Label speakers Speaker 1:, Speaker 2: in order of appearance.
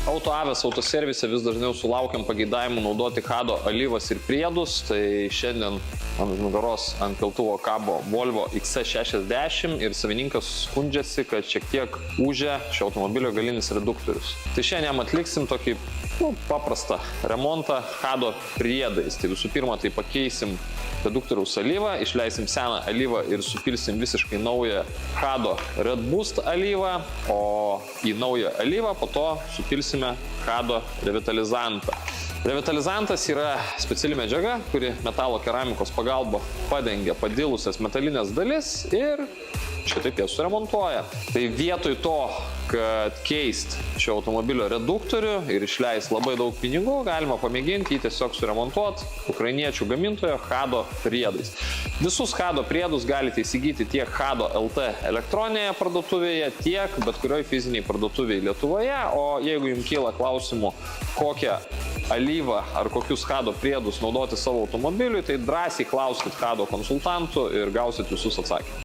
Speaker 1: Autoavės autoservise vis dažniau sulaukiam pageidavimų naudoti Hado alyvas ir priedus, tai šiandien ant nugaros ant keltuvo kabo Volvo XC60 ir savininkas skundžiasi, kad šiek tiek ūžia šio automobilio galinis reduktorius. Tai šiandien jam atliksim tokį paprastą remontą Hado priedais. Tai visų pirma, tai pakeisim reduktoriaus alyvą, išleisim seną alyvą ir supilsim visiškai naują Hado Red Boost alyvą, o į naują alyvą po to supilsime Hado revitalizantą. Revitalizantas yra speciali medžiaga, kuri metalo keramikos pagalba padengia padilusias metalinės dalis ir šitaip jas suremontuoja. Tai vietoj to, kad keist šio automobilio reduktorių ir išleis labai daug pinigų, galima pamėginti jį tiesiog suremontuoti ukrainiečių gamintojo Hado priedais. Visus Hado priedus galite įsigyti tiek Hado LT elektroninėje parduotuvėje, tiek bet kurioj fiziniai parduotuvėje Lietuvoje, o jeigu jums kyla klausimų, kokią alyvą ar kokius Hado priedus naudoti savo automobiliui, tai drąsiai klauskit Hado konsultantų ir gausit visus atsakymus.